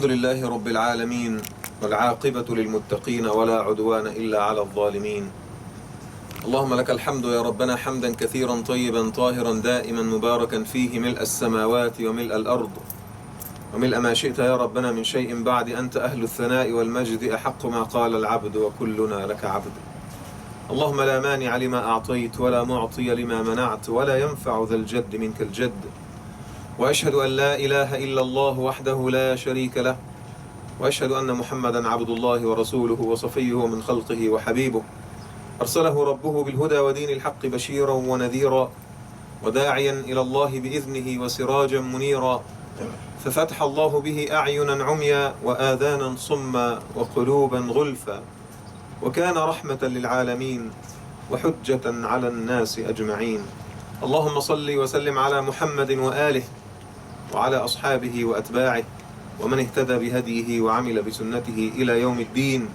الحمد لله رب العالمين والعاقبة للمتقين ولا عدوان إلا على الظالمين. اللهم لك الحمد يا ربنا حمدا كثيرا طيبا طاهرا دائما مباركا فيه ملء السماوات وملء الأرض وملء ما شئت يا ربنا من شيء بعد. أنت أهل الثناء والمجد أحق ما قال العبد وكلنا لك عبد. اللهم لا مانع لما أعطيت ولا معطي لما منعت ولا ينفع ذا الجد منك الجد. وأشهد أن لا إله إلا الله وحده لا شريك له، وأشهد أن محمدا عبد الله ورسوله وصفيه من خلقه وحبيبه، أرسله ربه بالهدى ودين الحق بشيرا ونذيرا وداعيا إلى الله بإذنه وسراجا منيرا، ففتح الله به أعينا عميا وآذانا صما وقلوبا غلفا، وكان رحمة للعالمين وحجة على الناس أجمعين. اللهم صل وسلم على محمد وآله وعلى أصحابه وأتباعه ومن اهتدى بهديه وعمل بسنته إلى يوم الدين،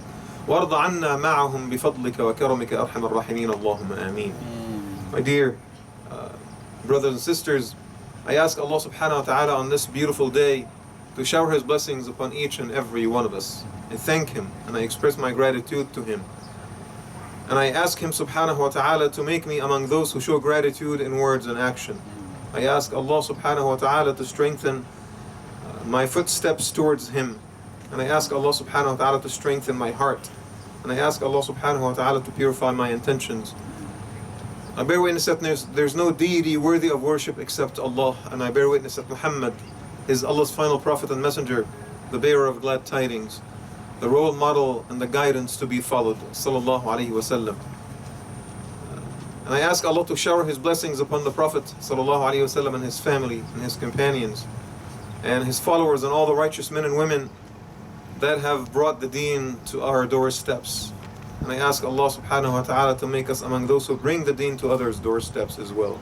وارض عنا معهم بفضلك وكرمك أرحم الراحمين. اللهم آمين. My dear brothers and sisters, I ask Allah subhanahu wa ta'ala on this beautiful day to shower His blessings upon each and every one of us. I thank Him and I express my gratitude to Him. And I ask Him subhanahu wa ta'ala to make me among those who show gratitude in words and action. I ask Allah subhanahu wa ta'ala to strengthen my footsteps towards Him. And I ask Allah subhanahu wa ta'ala to strengthen my heart. And I ask Allah subhanahu wa ta'ala to purify my intentions. I bear witness that there's no deity worthy of worship except Allah. And I bear witness that Muhammad is Allah's final prophet and messenger, the bearer of glad tidings, the role model and the guidance to be followed, sallallahu alaihi wasallam. And I ask Allah to shower His blessings upon the Prophet sallallahu alaihi wasallam and his family and his companions and his followers and all the righteous men and women that have brought the deen to our doorsteps. And I ask Allah subhanahu wa ta'ala to make us among those who bring the deen to others' doorsteps as well.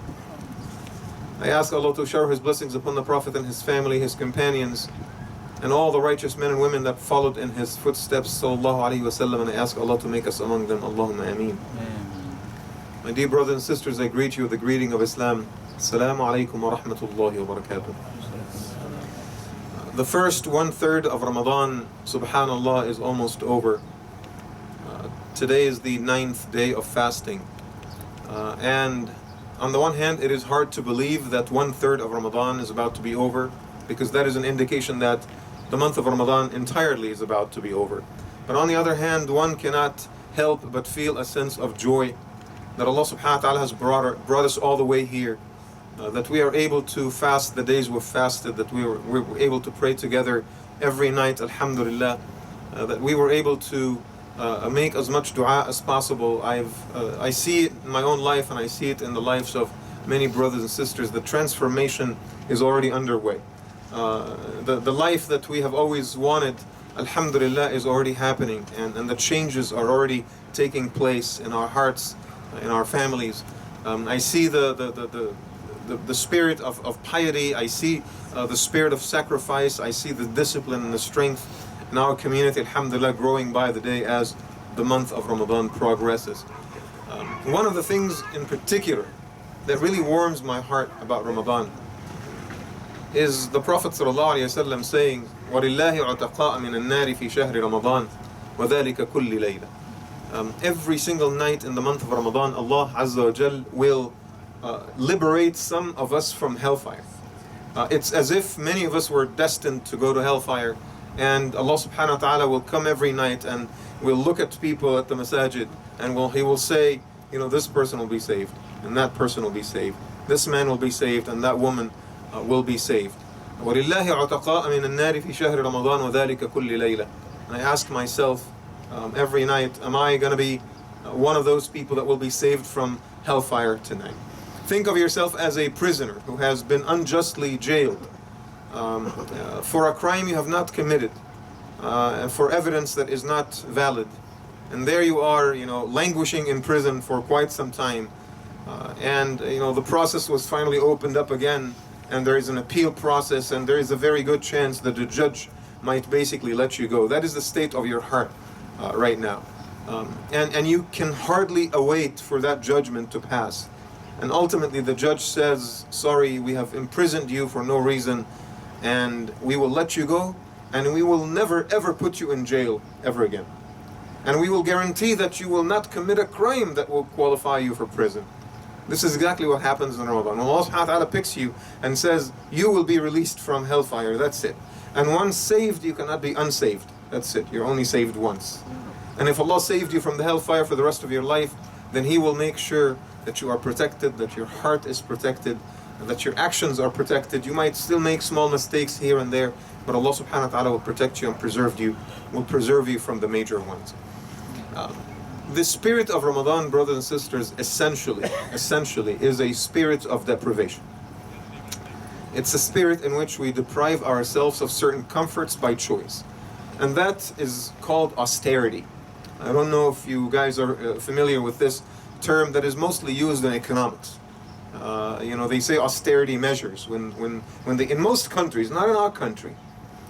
I ask Allah to shower His blessings upon the Prophet and his family, his companions, and all the righteous men and women that followed in his footsteps, sallallahu alaihi wasallam, and I ask Allah to make us among them. Allahumma ameen. My dear brothers and sisters, I greet you with the greeting of Islam. Assalamu alaikum wa rahmatullahi wa barakatuh. The first 1/3 of Ramadan, subhanallah, is almost over. Today is the 9th day of fasting. And on the one hand, it is hard to believe that 1/3 of Ramadan is about to be over, because that is an indication that the month of Ramadan entirely is about to be over. But on the other hand, one cannot help but feel a sense of joy that Allah subhanahu wa ta'ala has brought us all the way here, that we are able to fast the days we've fasted, that we're able to pray together every night, alhamdulillah, that we were able to make as much dua as possible. I see it in my own life and I see it in the lives of many brothers and sisters. The transformation is already underway. The life that we have always wanted, alhamdulillah, is already happening, and the changes are already taking place in our hearts, in our families. I see the spirit of piety. I see the spirit of sacrifice. I see the discipline and the strength in our community, alhamdulillah, growing by the day as the month of Ramadan progresses. One of the things in particular that really warms my heart about Ramadan is the Prophet ﷺ saying, وَلِلَّهِ عُتَقَاءَ مِنَ النَّارِ فِي شَهْرِ رَمَضَانِ وَذَلِكَ كُلِّ لَيْلَةٍ. Every single night in the month of Ramadan, Allah Azza wa Jal will liberate some of us from hellfire. It's as if many of us were destined to go to hellfire, and Allah subhanahu wa ta'ala will come every night and will look at people at the masajid, and He will say, this person will be saved, and that person will be saved. This man will be saved, and that woman will be saved. وَلِلَّهِ عُتَقَاءَ مِنَ النَّارِ فِي شَهْرِ رَمَضَانِ وَذَلِكَ كُلِّ لَيْلَةٍ. And I ask myself every night, am I going to be one of those people that will be saved from hellfire tonight? Think of yourself as a prisoner who has been unjustly jailed for a crime you have not committed, for evidence that is not valid. And there you are, languishing in prison for quite some time. And the process was finally opened up again, and there is an appeal process, and there is a very good chance that the judge might basically let you go. That is the state of your heart right now. And you can hardly await for that judgment to pass. And ultimately the judge says, sorry, we have imprisoned you for no reason, and we will let you go, and we will never ever put you in jail ever again. And we will guarantee that you will not commit a crime that will qualify you for prison. This is exactly what happens in Ramadan. When Allah subhanahu wa ta'ala picks you and says, you will be released from hellfire, that's it. And once saved, you cannot be unsaved. That's it. You're only saved once. And if Allah saved you from the hellfire for the rest of your life, then He will make sure that you are protected, that your heart is protected, and that your actions are protected. You might still make small mistakes here and there, but Allah subhanahu wa ta'ala will protect you and will preserve you from the major ones. The spirit of Ramadan, brothers and sisters, essentially is a spirit of deprivation. It's a spirit in which we deprive ourselves of certain comforts by choice. And that is called austerity. I don't know if you guys are familiar with this term that is mostly used in economics. They say austerity measures when in most countries, not in our country,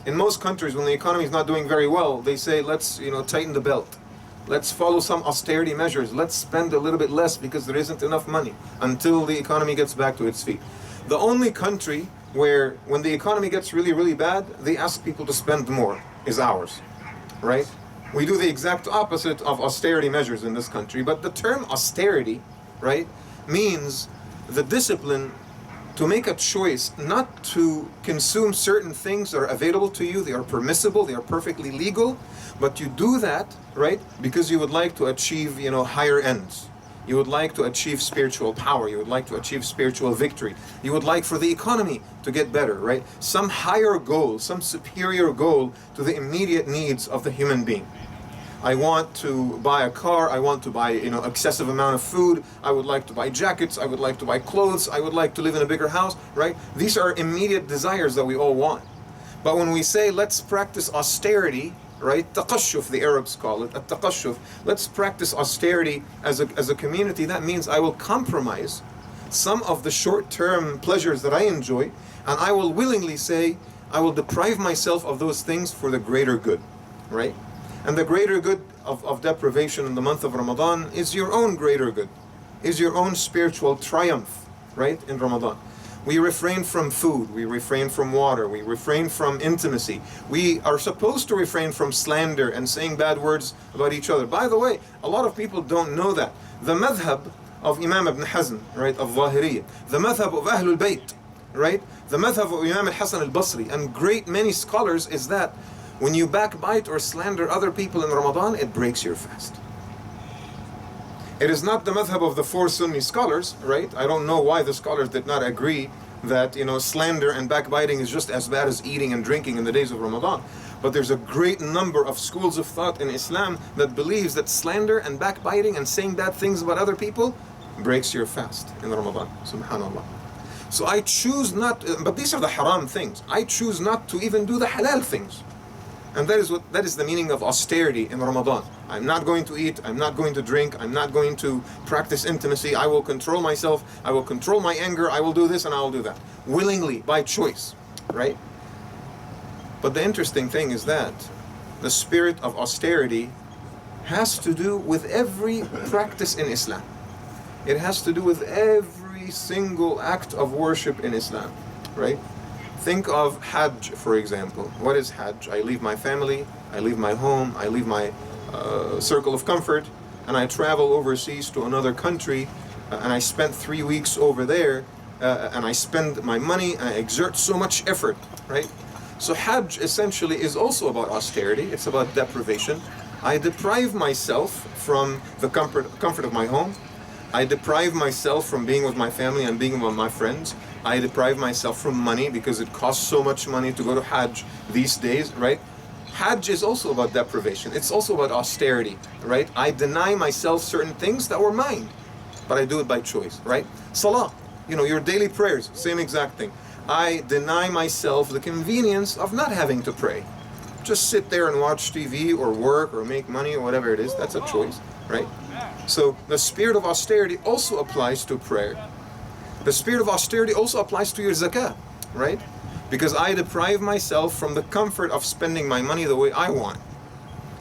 in most countries when the economy is not doing very well, they say let's tighten the belt. Let's follow some austerity measures. Let's spend a little bit less because there isn't enough money until the economy gets back to its feet. The only country where when the economy gets really, really bad, they ask people to spend more is ours, right? We do the exact opposite of austerity measures in this country. But the term austerity, right, means the discipline to make a choice not to consume certain things that are available to you. They are permissible, they are perfectly legal, but you do that, right, because you would like to achieve, higher ends. You would like to achieve spiritual power. You would like to achieve spiritual victory. You would like for the economy to get better, right? Some higher goal, some superior goal to the immediate needs of the human being. I want to buy a car, I want to buy, excessive amount of food, I would like to buy jackets, I would like to buy clothes, I would like to live in a bigger house, right? These are immediate desires that we all want. But when we say let's practice austerity, right? Taqashuf, the Arabs call it, at-taqashuf. Let's practice austerity as a community. That means I will compromise some of the short-term pleasures that I enjoy, and I will willingly say, I will deprive myself of those things for the greater good, right? And the greater good of deprivation in the month of Ramadan is your own greater good, is your own spiritual triumph, right, in Ramadan. We refrain from food, we refrain from water, we refrain from intimacy. We are supposed to refrain from slander and saying bad words about each other. By the way, a lot of people don't know that. The madhab of Imam Ibn Hazm, right, of Zahiriyya, the madhab of Ahlul Bayt, right, the madhab of Imam al-Hasan al-Basri, and great many scholars is that when you backbite or slander other people in Ramadan, it breaks your fast. It is not the madhab of the four Sunni scholars, right? I don't know why the scholars did not agree that, slander and backbiting is just as bad as eating and drinking in the days of Ramadan. But there's a great number of schools of thought in Islam that believes that slander and backbiting and saying bad things about other people breaks your fast in Ramadan. Subhanallah. So I choose not, but these are the haram things. I choose not to even do the halal things. And that is the meaning of austerity in Ramadan. I'm not going to eat, I'm not going to drink, I'm not going to practice intimacy, I will control myself, I will control my anger, I will do this and I will do that. Willingly, by choice, right? But the interesting thing is that the spirit of austerity has to do with every practice in Islam. It has to do with every single act of worship in Islam, right? Think of Hajj, for example. What is Hajj? I leave my family, I leave my home, I leave my circle of comfort, and I travel overseas to another country, and I spend 3 weeks over there, and I spend my money, and I exert so much effort, right? So Hajj essentially is also about austerity, it's about deprivation. I deprive myself from the comfort of my home. I deprive myself from being with my family and being with my friends. I deprive myself from money because it costs so much money to go to Hajj these days, right? Hajj is also about deprivation. It's also about austerity, right? I deny myself certain things that were mine, but I do it by choice, right? Salah, your daily prayers, same exact thing. I deny myself the convenience of not having to pray. Just sit there and watch TV or work or make money or whatever it is. That's a choice, right? So the spirit of austerity also applies to prayer. The spirit of austerity also applies to your zakah, right? Because I deprive myself from the comfort of spending my money the way I want.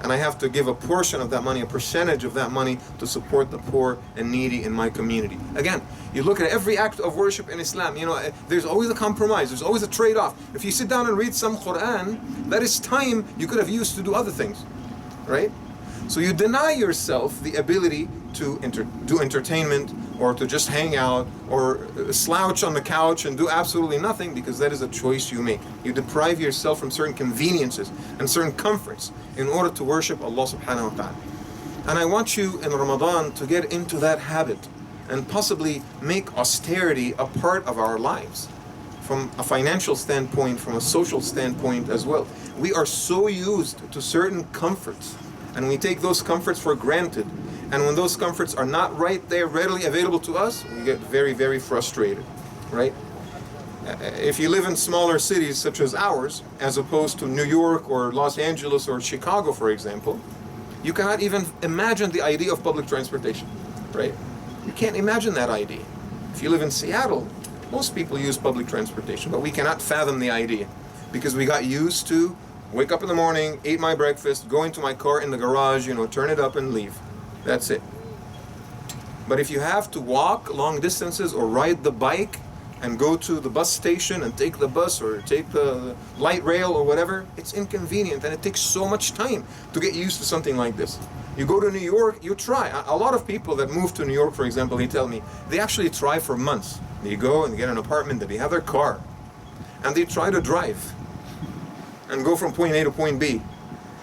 and I have to give a portion of that money, a percentage of that money, to support the poor and needy in my community. Again, you look at every act of worship in Islam, there's always a compromise, there's always a trade-off. If you sit down and read some Quran, that is time you could have used to do other things, right? So you deny yourself the ability to do entertainment, or to just hang out, or slouch on the couch and do absolutely nothing, because that is a choice you make. You deprive yourself from certain conveniences and certain comforts in order to worship Allah subhanahu wa ta'ala. And I want you in Ramadan to get into that habit and possibly make austerity a part of our lives, from a financial standpoint, from a social standpoint as well. We are so used to certain comforts, and we take those comforts for granted. And when those comforts are not right there, readily available to us, we get very, very frustrated, right? If you live in smaller cities such as ours, as opposed to New York or Los Angeles or Chicago, for example, you cannot even imagine the idea of public transportation, right? You can't imagine that idea. If you live in Seattle, most people use public transportation, but we cannot fathom the idea, because we got used to wake up in the morning, eat my breakfast, go into my car in the garage, turn it up and leave. That's it. But if you have to walk long distances or ride the bike and go to the bus station and take the bus or take the light rail or whatever, it's inconvenient, and it takes so much time to get used to something like this. You go to New York, you try. A lot of people that move to New York, for example, they tell me, they actually try for months. They go and get an apartment, they have their car, and they try to drive and go from point A to point B.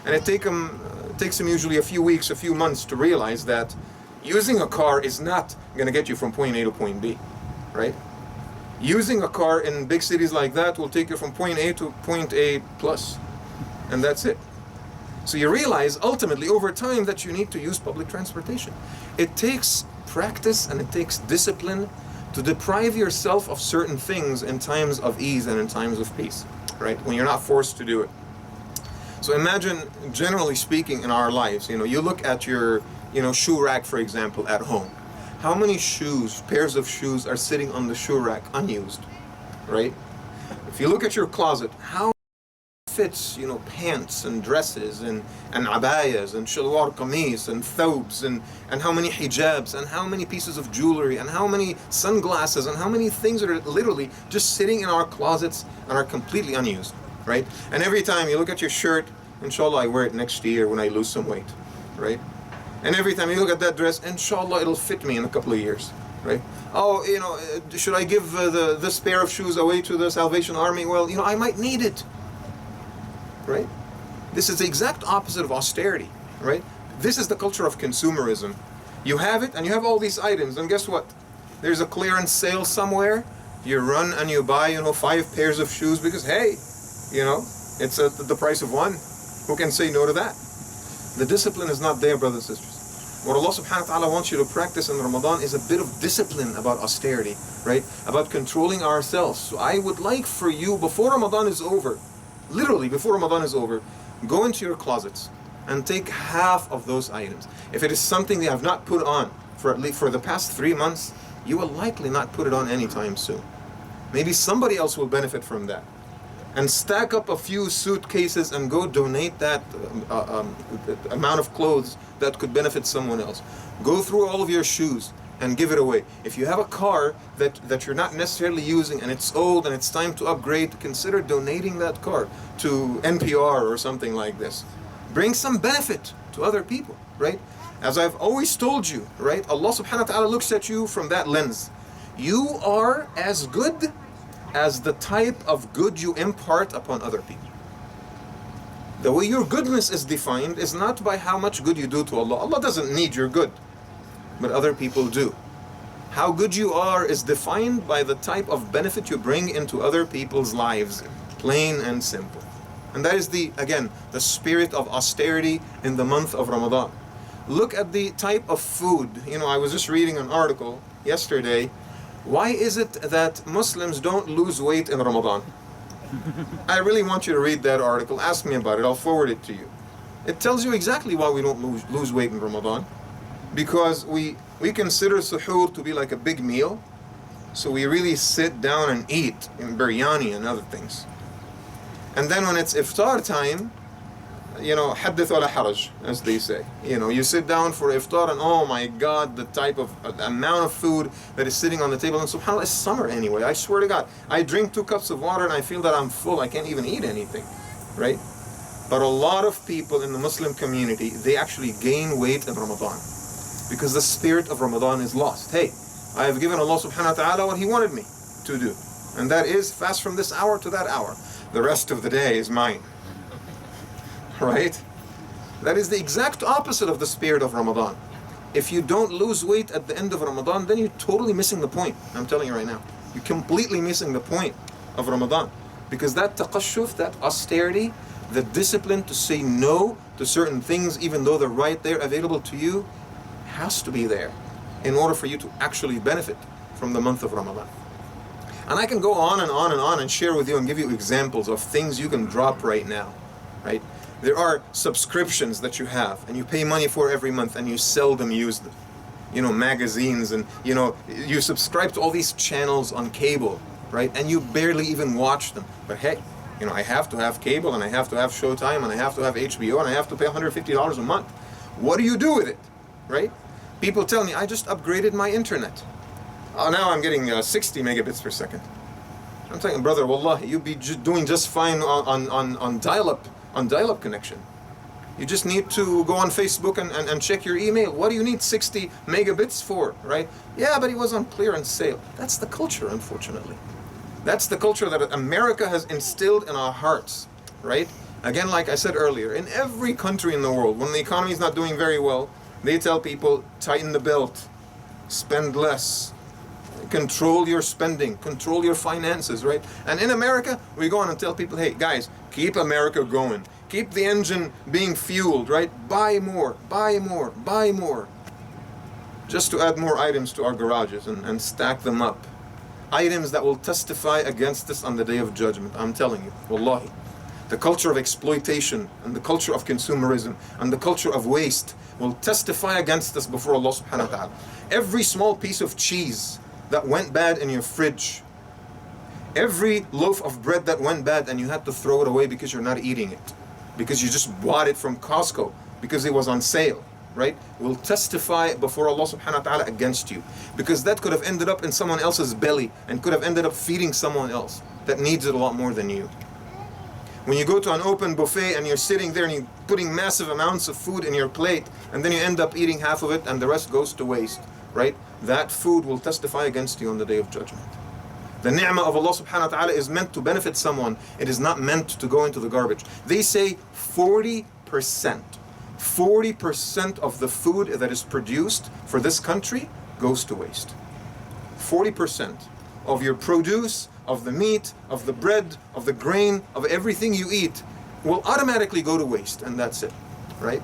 And it takes them usually a few weeks, a few months to realize that using a car is not going to get you from point A to point B, right? Using a car in big cities like that will take you from point A to point A plus, and that's it. So you realize ultimately over time that you need to use public transportation. It takes practice and it takes discipline to deprive yourself of certain things in times of ease and in times of peace, right? When you're not forced to do it. So imagine, generally speaking, in our lives, you look at your, shoe rack, for example, at home. How many pairs of shoes are sitting on the shoe rack unused, right? If you look at your closet, how fits, pants and dresses and abayas and shalwar qamis and thawbs and how many hijabs and how many pieces of jewelry and how many sunglasses and how many things are literally just sitting in our closets and are completely unused, right? And every time you look at your shirt, inshallah I wear it next year when I lose some weight, right? And every time you look at that dress, inshallah it'll fit me in a couple of years, right? Oh, should I give this pair of shoes away to the Salvation Army? Well, I might need it, right? This is the exact opposite of austerity, right? This is the culture of consumerism. You have it and you have all these items, and guess what? There's a clearance sale somewhere. You run and you buy, 5 pairs of shoes because, hey, it's at the price of one. Who can say no to that? The discipline is not there, brothers and sisters. What Allah subhanahu wa ta'ala wants you to practice in Ramadan is a bit of discipline about austerity, right? About controlling ourselves. So I would like for you, before Ramadan is over, literally before Ramadan is over, go into your closets and take half of those items. If it is something they have not put on for at least for the past 3 months, you will likely not put it on anytime soon. Maybe somebody else will benefit from that. And stack up a few suitcases and go donate that amount of clothes that could benefit someone else. Go through all of your shoes and give it away. If you have a car that you're not necessarily using and it's old and it's time to upgrade, consider donating that car to NPR or something like this. Bring some benefit to other people, right? As I've always told you, right? Allah subhanahu wa ta'ala looks at you from that lens. You are as good as the type of good you impart upon other people. The way your goodness is defined is not by how much good you do to Allah. Allah doesn't need your good, but other people do. How good you are is defined by the type of benefit you bring into other people's lives, plain and simple. And that is the spirit of austerity in the month of Ramadan. Look at the type of food. I was just reading an article yesterday. Why is it that Muslims don't lose weight in Ramadan? I really want you to read that article. Ask me about it. I'll forward it to you. It tells you exactly why we don't lose weight in Ramadan. Because we consider suhoor to be like a big meal. So we really sit down and eat in biryani and other things. And then when it's iftar time, حدث ولا حرج, as they say. You sit down for iftar and oh my God, the type of the amount of food that is sitting on the table. And subhanAllah, it's summer anyway. I swear to God, I drink 2 cups of water and I feel that I'm full. I can't even eat anything, right? But a lot of people in the Muslim community, they actually gain weight in Ramadan because the spirit of Ramadan is lost. Hey, I have given Allah subhanahu wa ta'ala what He wanted me to do. And that is fast from this hour to that hour. The rest of the day is mine. Right? That is the exact opposite of the spirit of Ramadan. If you don't lose weight at the end of Ramadan, then you're totally missing the point. I'm telling you right now. You're completely missing the point of Ramadan. Because that taqashuf, that austerity, the discipline to say no to certain things, even though they're right there available to you, has to be there in order for you to actually benefit from the month of Ramadan. And I can go on and on and on and share with you and give you examples of things you can drop right now, right? There are subscriptions that you have and you pay money for every month and you seldom use them. Magazines and, you subscribe to all these channels on cable, right? And you barely even watch them. But hey, I have to have cable and I have to have Showtime and I have to have HBO and I have to pay $150 a month. What do you do with it, right? People tell me, I just upgraded my internet. Oh, now I'm getting 60 megabits per second. I'm saying, brother, wallahi, you'd be doing just fine on dial-up connection. You just need to go on Facebook and check your email. What do you need 60 megabits for, right? Yeah, but it was on clearance sale. That's the culture, unfortunately. That's the culture that America has instilled in our hearts, right? Again, like I said earlier, in every country in the world, when the economy is not doing very well, they tell people, tighten the belt, spend less, control your spending, control your finances, right? And in America, we go on and tell people, hey, guys, keep America going. Keep the engine being fueled, right? Buy more, buy more, buy more. Just to add more items to our garages and stack them up. Items that will testify against us on the Day of Judgment. I'm telling you, wallahi. The culture of exploitation and the culture of consumerism and the culture of waste will testify against us before Allah subhanahu wa ta'ala. Every small piece of cheese that went bad in your fridge, every loaf of bread that went bad and you had to throw it away because you're not eating it, because you just bought it from Costco because it was on sale, right? Will testify before Allah subhanahu wa ta'ala against you, because that could have ended up in someone else's belly and could have ended up feeding someone else that needs it a lot more than you. When you go to an open buffet and you're sitting there and you're putting massive amounts of food in your plate and then you end up eating half of it and the rest goes to waste, right? That food will testify against you on the Day of Judgment. The ni'mah of Allah subhanahu wa ta'ala is meant to benefit someone. It is not meant to go into the garbage. They say 40% of the food that is produced for this country goes to waste. 40% of your produce, of the meat, of the bread, of the grain, of everything you eat will automatically go to waste, and that's it, right?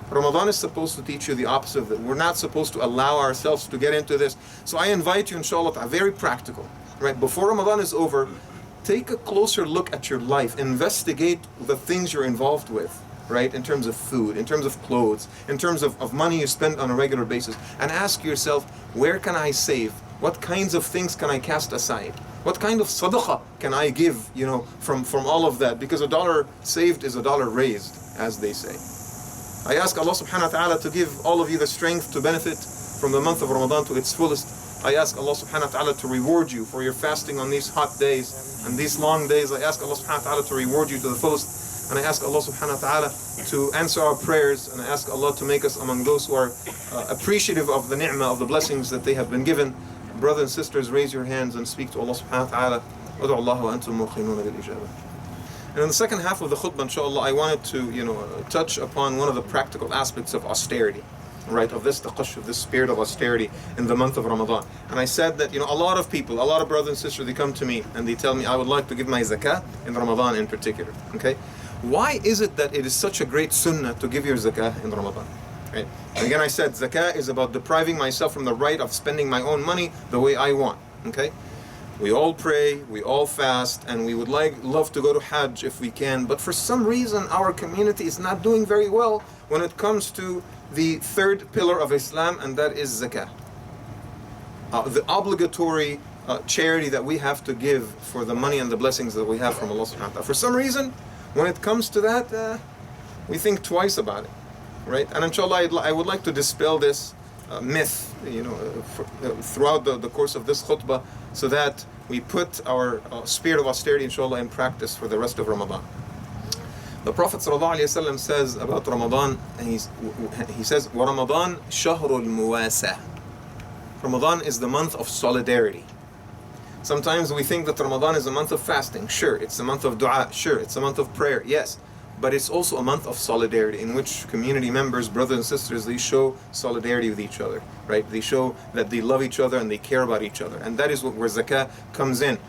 Ramadan is supposed to teach you the opposite of that. We're not supposed to allow ourselves to get into this. So I invite you, inshallah, very practical, right? Before Ramadan is over, take a closer look at your life. Investigate the things you're involved with, right? In terms of food, in terms of clothes, in terms of money you spend on a regular basis. And ask yourself, where can I save? What kinds of things can I cast aside? What kind of sadaqah can I give, from all of that? Because $1 saved is $1 raised, as they say. I ask Allah subhanahu wa ta'ala to give all of you the strength to benefit from the month of Ramadan to its fullest. I ask Allah subhanahu wa ta'ala to reward you for your fasting on these hot days and these long days. I ask Allah subhanahu wa ta'ala to reward you to the fullest. And I ask Allah subhanahu wa ta'ala to answer our prayers. And I ask Allah to make us among those who are appreciative of the ni'mah, of the blessings that they have been given. Brothers and sisters, raise your hands and speak to Allah subhanahu wa ta'ala. Ud'u Allah wa antum muqinuna bil ijabah. And in the second half of the khutbah, inshallah, I wanted to, touch upon one of the practical aspects of austerity, right? Of this taqashuf, this spirit of austerity in the month of Ramadan. And I said that, a lot of people, a lot of brothers and sisters, they come to me and they tell me, I would like to give my zakah in Ramadan in particular, okay? Why is it that it is such a great sunnah to give your zakah in Ramadan? Right? And again, I said, zakah is about depriving myself from the right of spending my own money the way I want, okay? We all pray, we all fast, and we would love to go to Hajj if we can, but for some reason our community is not doing very well when it comes to the third pillar of Islam, and that is zakah. The obligatory charity that we have to give for the money and the blessings that we have from Allah subhanahu wa ta'ala. For some reason, when it comes to that, we think twice about it, right? And inshallah, I would like to dispel this myth, throughout the course of this khutbah, so that we put our spirit of austerity, inshallah, in practice for the rest of Ramadan. The Prophet ﷺ says about Ramadan, and he says, وَرَمَضَانْ شَهْرُ الْمُوَاسَةِ. Ramadan is the month of solidarity. Sometimes we think that Ramadan is a month of fasting. Sure, it's a month of dua. Sure, it's a month of prayer. Yes, but it's also a month of solidarity, in which community members, brothers and sisters, they show solidarity with each other, right? They show that they love each other and they care about each other. And that is where zakah comes in.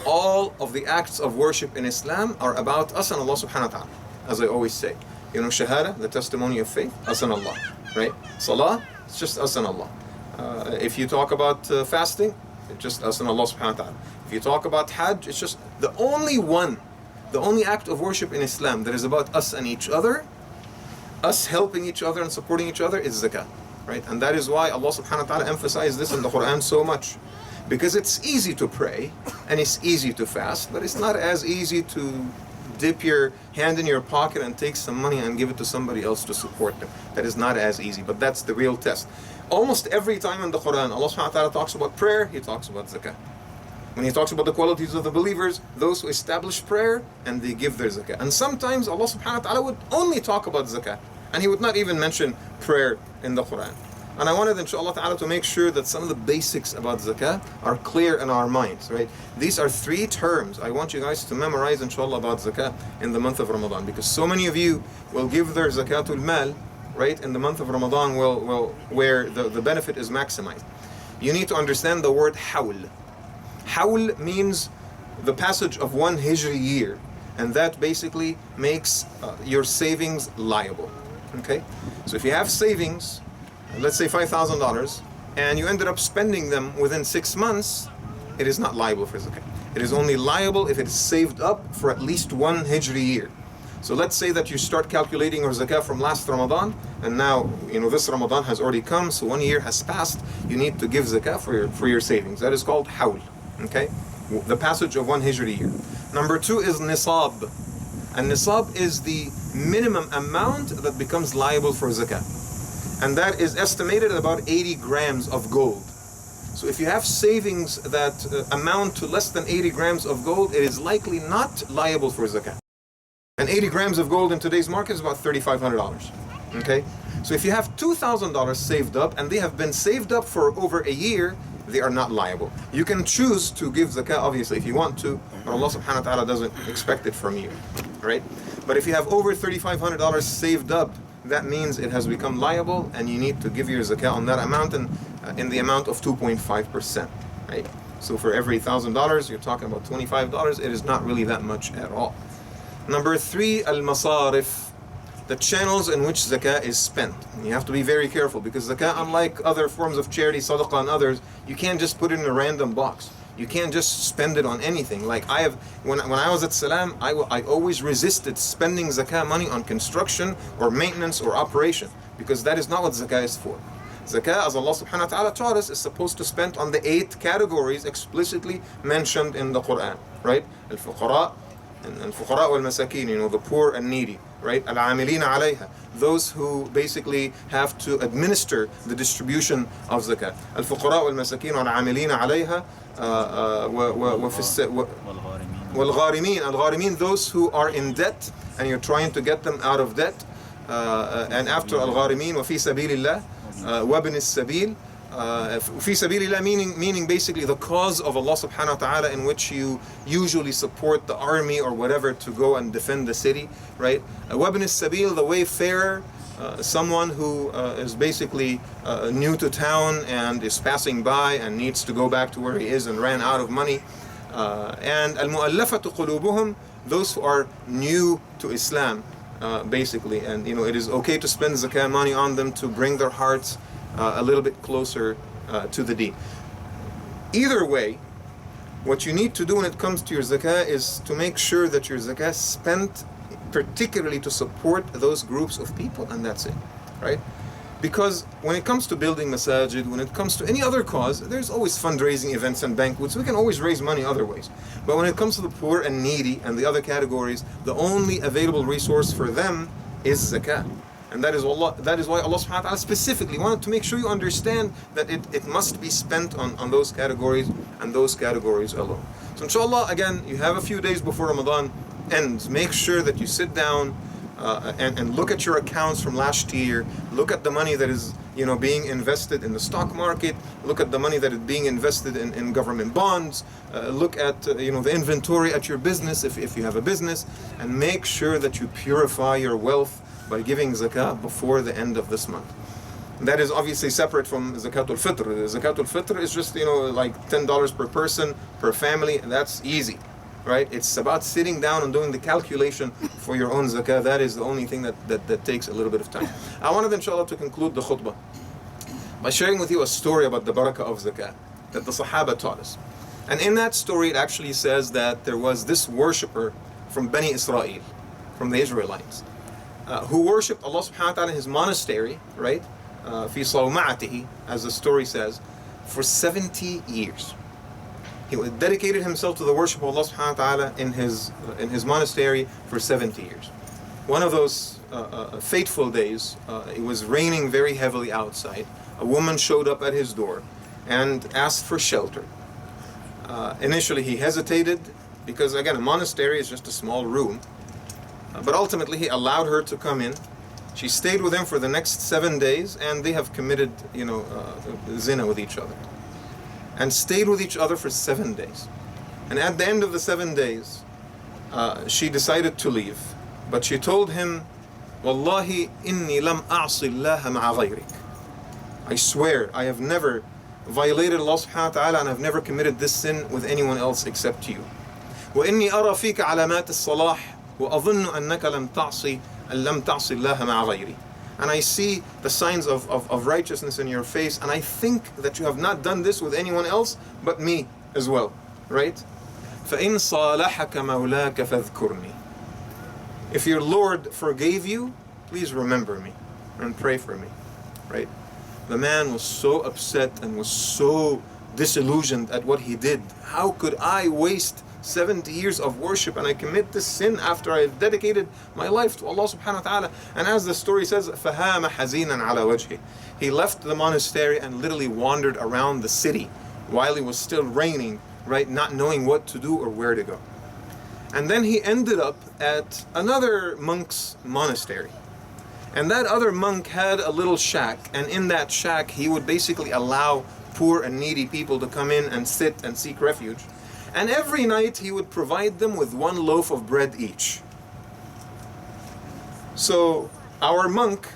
All of the acts of worship in Islam are about us and Allah subhanahu wa ta'ala. As I always say, shahada, the testimony of faith, us and Allah, right? Salah, it's just us and Allah. If you talk about fasting, it's just us and Allah subhanahu wa ta'ala. If you talk about Hajj, it's just the only act of worship in Islam that is about us and each other, us helping each other and supporting each other, is zakah, right? And that is why Allah subhanahu wa ta'ala emphasized this in the Quran so much. Because it's easy to pray and it's easy to fast, but it's not as easy to dip your hand in your pocket and take some money and give it to somebody else to support them. That is not as easy, but that's the real test. Almost every time in the Quran, Allah subhanahu wa ta'ala talks about prayer, He talks about zakah. When He talks about the qualities of the believers, those who establish prayer and they give their zakah. And sometimes Allah subhanahu wa ta'ala would only talk about zakah, and He would not even mention prayer in the Quran. And I wanted, inshallah ta'ala, to make sure that some of the basics about zakah are clear in our minds, right? These are 3 terms I want you guys to memorize, inshallah, about zakah in the month of Ramadan, because so many of you will give their zakatul mal, right, in the month of Ramadan, where the benefit is maximized. You need to understand the word hawl. Hawl means the passage of 1 Hijri year, and that basically makes your savings liable, okay? So if you have savings, let's say $5,000, and you ended up spending them within 6 months, it is not liable for zakah. It is only liable if it is saved up for at least 1 Hijri year. So let's say that you start calculating your zakah from last Ramadan, and now this Ramadan has already come, so 1 year has passed. You need to give zakah for your savings. That is called hawl, okay? The passage of 1 Hijri year. Number 2 is nisab. And nisab is the minimum amount that becomes liable for zakah. And that is estimated at about 80 grams of gold. So if you have savings that amount to less than 80 grams of gold, it is likely not liable for zakah. And 80 grams of gold in today's market is about $3,500. Okay? So if you have $2,000 saved up, and they have been saved up for over a year, they are not liable. You can choose to give zakah, obviously, if you want to, but Allah subhanahu wa ta'ala doesn't expect it from you. Right? But if you have over $3,500 saved up, that means it has become liable, and you need to give your zakah on that amount, and in the amount of 2.5%, right? So for every $1,000, you're talking about $25. It is not really that much at all. Number 3, al-masarif, the channels in which zakah is spent. And you have to be very careful, because zakah, unlike other forms of charity, sadaqah and others, you can't just put it in a random box. You can't just spend it on anything. Like when I was at Salam, I always resisted spending zakah money on construction or maintenance or operation, because that is not what zakah is for. Zakah, as Allah subhanahu wa ta'ala taught us, is supposed to spend on the 8 categories explicitly mentioned in the Quran, right? Al-fuqara, al-fuqara wal-masakin, the poor and needy, right? Al-amilina alayha, those who basically have to administer the distribution of zakah. Al-fuqara wal-masakin wal-amilina alayha, والغارمين, al-gharimin, those who are in debt and you're trying to get them out of debt, and after al-gharimin, وفي سبيل الله, وابن السبيل, في سبيل الله meaning basically the cause of Allah subhanahu wa ta'ala, in which you usually support the army or whatever to go and defend the city, right? وابن السبيل, the wayfarer, someone who is basically new to town and is passing by and needs to go back to where he is and ran out of money. And al-mu'allafatu qulubuhum, those who are new to Islam, basically. And it is okay to spend zakah money on them to bring their hearts a little bit closer to the deen. Either way, what you need to do when it comes to your zakah is to make sure that your zakah is spent particularly to support those groups of people, and that's it, right? Because when it comes to building masajid, when it comes to any other cause, there's always fundraising events and banquets. We can always raise money other ways. But when it comes to the poor and needy and the other categories, the only available resource for them is zakah. And that is why Allah subhanahu wa ta'ala specifically wanted to make sure you understand that it must be spent on those categories and those categories alone. So inshallah, again, you have a few days before Ramadan ends. Make sure that you sit down and look at your accounts from last year. Look at the money that is being invested in the stock market. Look at the money that is being invested in government bonds. Look at the inventory at your business if you have a business, and make sure that you purify your wealth by giving zakah before the end of this month. That is obviously separate from zakatul fitr. Zakatul fitr is just like $10 per person per family, and that's easy, right? It's about sitting down and doing the calculation for your own zakah. That is the only thing that takes a little bit of time. I wanted inshallah to conclude the khutbah by sharing with you a story about the barakah of zakah that the Sahaba taught us. And in that story it actually says that there was this worshipper from Bani Israel, from the Israelites, who worshipped Allah subhanahu wa ta'ala in his monastery, right? Fi sawma'atihi, as the story says, for 70 years. He dedicated himself to the worship of Allah subhanahu wa ta'ala in his monastery for 70 years. One of those fateful days, it was raining very heavily outside. A woman showed up at his door and asked for shelter. Initially he hesitated because, again, a monastery is just a small room. But ultimately he allowed her to come in. She stayed with him for the next 7 days, and they have committed, zina with each other. And stayed with each other for 7 days. And at the end of the 7 days, she decided to leave. But she told him, Wallahi inni lam a'si Allah ma'a ghayrik. I swear, I have never violated Allah subhanahu wa ta'ala, and I've never committed this sin with anyone else except you. وإني أرى فيك علامات الصلاح وأظن أنك لم تعصي الله مع غيري. And I see the signs of righteousness in your face, and I think that you have not done this with anyone else but me as well, right? فإن صالحك مولاك فاذكرني. If your Lord forgave you, please remember me and pray for me, right? The man was so upset and was so disillusioned at what he did. How could I waste 70 years of worship and I commit this sin after I've dedicated my life to Allah subhanahu wa ta'ala? And as the story says, فَهَامَ حَزِينًا عَلَى وَجْهِ. He left the monastery and literally wandered around the city while it was still raining, right, not knowing what to do or where to go. And then he ended up at another monk's monastery. And that other monk had a little shack, and in that shack he would basically allow poor and needy people to come in and sit and seek refuge. And every night he would provide them with 1 loaf of bread each. So our monk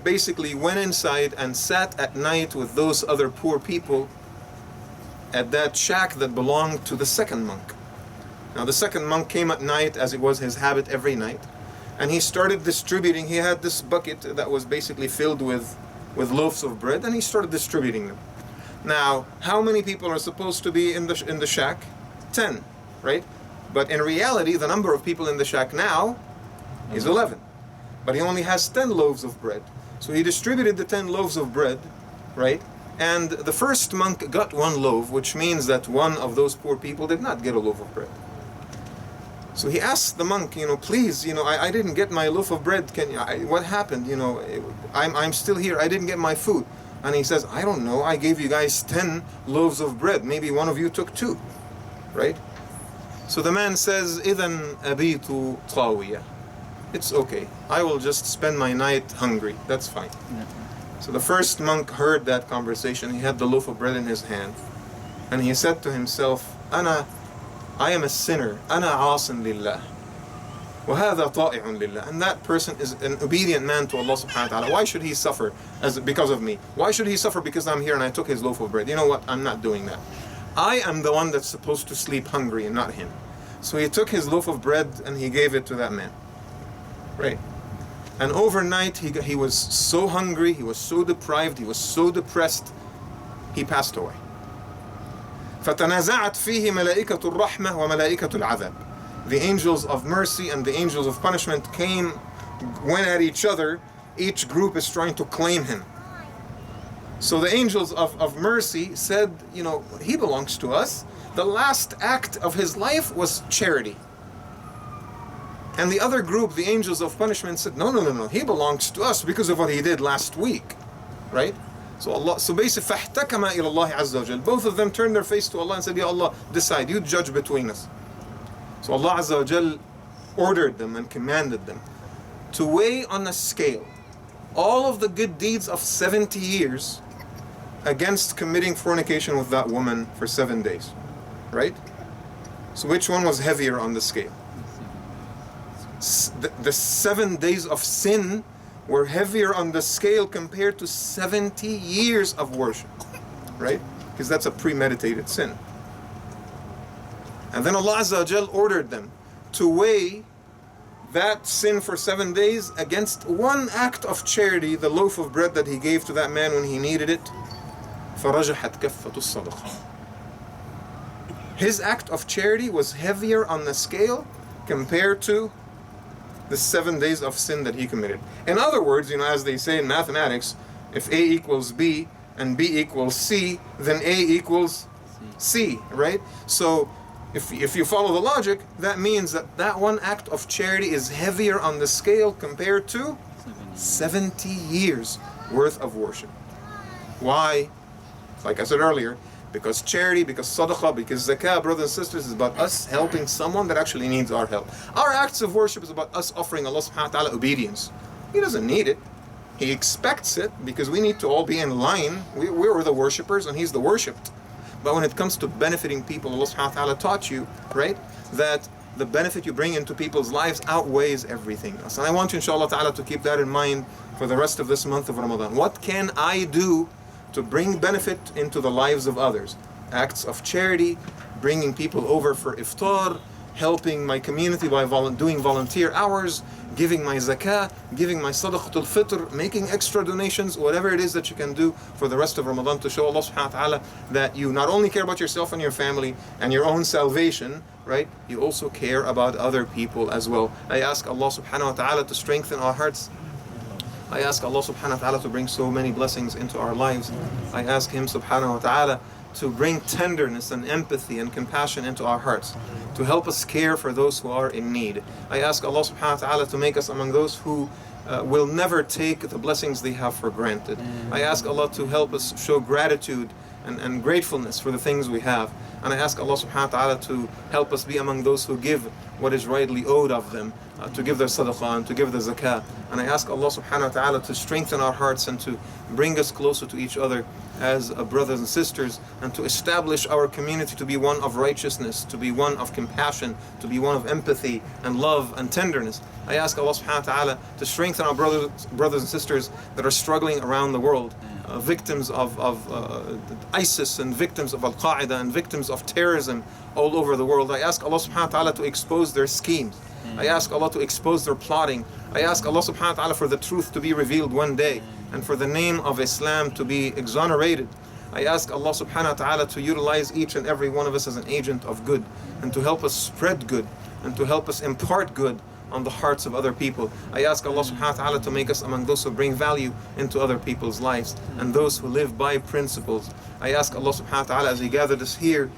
basically went inside and sat at night with those other poor people at that shack that belonged to the second monk. Now the second monk came at night, as it was his habit every night, and he started distributing. He had this bucket that was basically filled with loaves of bread, and he started distributing them. Now, how many people are supposed to be in the shack? 10, right? But in reality, the number of people in the shack now is 11. But he only has 10 loaves of bread. So he distributed the 10 loaves of bread, right? And the first monk got 1 loaf, which means that one of those poor people did not get a loaf of bread. So he asked the monk, please, I didn't get my loaf of bread. What happened? I'm still here. I didn't get my food. And he says, I don't know. I gave you guys 10 loaves of bread. Maybe one of you took 2. Right? So the man says, إِذَنْ أَبِيتُ طَاوِيَةً. It's okay. I will just spend my night hungry. That's fine. Yeah. So the first monk heard that conversation. He had the loaf of bread in his hand. And he said to himself, I am a sinner. أَنَا عَاصٍ لِلَّهِ وَهَذَا طَائِعٌ لِلَّهِ. And that person is an obedient man to Allah subhanahu wa ta'ala. Why should he suffer because of me? Why should he suffer because I'm here and I took his loaf of bread? You know what? I'm not doing that. I am the one that's supposed to sleep hungry and not him. So he took his loaf of bread and he gave it to that man. Right? And overnight he was so hungry, he was so deprived, he was so depressed, he passed away. فَتَنَازَعَتْ فِيهِ مَلَائِكَةُ الرَّحْمَةِ وَمَلَائِكَةُ الْعَذَابِ. The angels of mercy and the angels of punishment went at each other. Each group is trying to claim him. So the angels of mercy said, he belongs to us. The last act of his life was charity. And the other group, the angels of punishment, said, no, he belongs to us because of what he did last week, right? So basically, فَاحْتَكَمَا إِلَى اللَّهِ عَزَّ وَجَلَّ. Both of them turned their face to Allah and said, Ya Allah, decide, you judge between us. So Allah Azza wa Jal ordered them and commanded them to weigh on a scale all of the good deeds of 70 years against committing fornication with that woman for 7 days, right? So which one was heavier on the scale? The 7 days of sin were heavier on the scale compared to 70 years of worship, right? Because that's a premeditated sin. And then Allah Azza wa Jal ordered them to weigh that sin for 7 days against one act of charity, the loaf of bread that he gave to that man when he needed it. فَرَجَحَتْ كَفَّةُ الصَّدَقَةِ. His act of charity was heavier on the scale compared to the 7 days of sin that he committed. In other words, as they say in mathematics, if A equals B and B equals C, then A equals C, right? So if you follow the logic, that means that one act of charity is heavier on the scale compared to 70 years worth of worship. Why? Like I said earlier, because charity, because sadaqah, because zakah, brothers and sisters, is about us helping someone that actually needs our help. Our acts of worship is about us offering Allah subhanahu wa ta'ala obedience. He doesn't need it. He expects it because we need to all be in line. We're the worshippers and He's the worshipped. But when it comes to benefiting people, Allah subhanahu wa ta'ala taught you, right, that the benefit you bring into people's lives outweighs everything else. And I want you, inshallah ta'ala, to keep that in mind for the rest of this month of Ramadan. What can I do to bring benefit into the lives of others? Acts of charity, bringing people over for iftar, helping my community by doing volunteer hours, giving my zakah, giving my sadaqatul fitr, making extra donations, whatever it is that you can do for the rest of Ramadan to show Allah subhanahu wa ta'ala that you not only care about yourself and your family and your own salvation, right? You also care about other people as well. I ask Allah subhanahu wa ta'ala to strengthen our hearts. I ask Allah subhanahu wa ta'ala to bring so many blessings into our lives. I ask Him subhanahu wa ta'ala to bring tenderness and empathy and compassion into our hearts, to help us care for those who are in need. I ask Allah subhanahu wa ta'ala to make us among those who will never take the blessings they have for granted. I ask Allah to help us show gratitude and gratefulness for the things we have. And I ask Allah subhanahu wa ta'ala to help us be among those who give what is rightly owed of them, to give their sadaqah and to give their zakah. And I ask Allah subhanahu wa ta'ala to strengthen our hearts and to bring us closer to each other as brothers and sisters, and to establish our community to be one of righteousness, to be one of compassion, to be one of empathy and love and tenderness. I ask Allah subhanahu wa ta'ala to strengthen our brothers and sisters that are struggling around the world, victims of ISIS and victims of Al-Qaeda and victims of terrorism all over the world. I ask Allah subhanahu wa ta'ala to expose their schemes. I ask Allah to expose their plotting. I ask Allah subhanahu wa ta'ala for the truth to be revealed one day and for the name of Islam to be exonerated. I ask Allah subhanahu wa ta'ala to utilize each and every one of us as an agent of good, and to help us spread good, and to help us impart good on the hearts of other people. I ask Allah subhanahu wa ta'ala to make us among those who bring value into other people's lives and those who live by principles. I ask Allah subhanahu wa ta'ala, as He gathered us here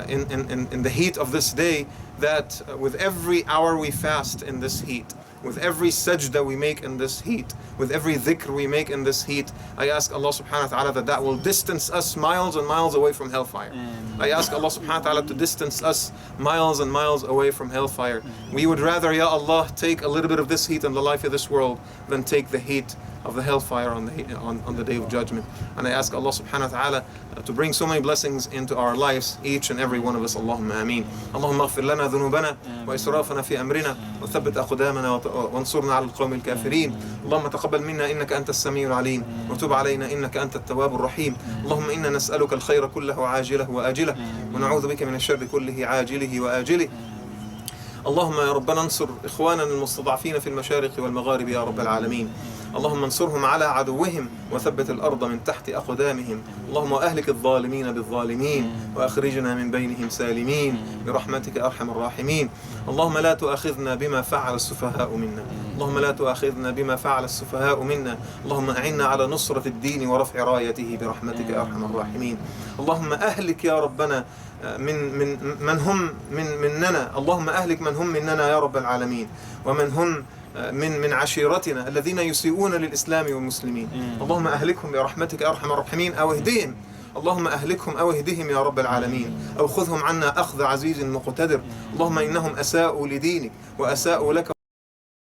in the heat of this day, that with every hour we fast in this heat, with every sajda we make in this heat, with every dhikr we make in this heat, I ask Allah subhanahu wa ta'ala that will distance us miles and miles away from hellfire. I ask Allah subhanahu wa ta'ala to distance us miles and miles away from hellfire. We would rather, Ya Allah, take a little bit of this heat in the life of this world than take the heat of the hellfire on the day of judgment. And I ask Allah subhanahu wa ta'ala to bring so many blessings into our lives, each and every one of us. Allahumma ameen. Allahumma aghfir lana dhunubana wa israfana fi amrina wa thabbit aqdamana وانصرنا على القوم الكافرين. اللهم تقبل منا إنك أنت السميع العليم وتب علينا إنك أنت التواب الرحيم. اللهم إنا نسألك الخير كله عاجله وآجله ونعوذ بك من الشر كله عاجله وآجله. اللهم يا ربنا انصر إخواننا المستضعفين في المشارق والمغارب يا رب العالمين. اللهم انصرهم على عدوهم وثبت الأرض من تحت أقدامهم. اللهم أهلك الظالمين بالظالمين وأخرجنا من بينهم سالمين برحمتك أرحم الراحمين. اللهم لا تؤاخذنا بما فعل السفهاء منا. اللهم لا تؤاخذنا بما فعل السفهاء منا. اللهم أعنا على نصرة الدين ورفع رايته برحمتك أرحم الراحمين. اللهم أهلك يا ربنا من هم مننا، اللهم أهلك من هم مننا يا رب العالمين، ومن هم من عشيرتنا الذين يسيئون للإسلام والمسلمين. اللهم أهلكهم برحمتك يا أرحم الراحمين، أو اهدهم، اللهم أهلكهم أو اهدهم يا رب العالمين، أو خذهم عنا أخذ عزيز مقتدر. اللهم إنهم أساءوا لدينك وأساءوا لك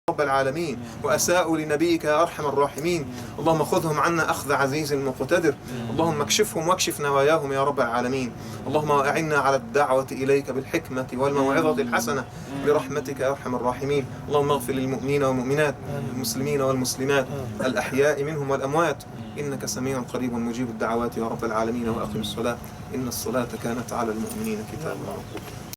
رب العالمين، وأساءوا لنبيك يا أرحم الراحمين. اللهم خذهم عنا أخذ عزيز مقتدر. اللهم اكشفهم واكشف نواياهم يا رب العالمين. اللهم أعنا على الدعوة إليك بالحكمة والموعظة الحسنة برحمتك يا أرحم الراحمين. اللهم اغفر للمؤمنين والمؤمنات، المسلمين والمسلمات، الأحياء منهم والأموات، إنك سميع قريب مجيب الدعوات يا رب العالمين. وأقم الصلاة إن الصلاة كانت على المؤمنين كتابا موقوتا.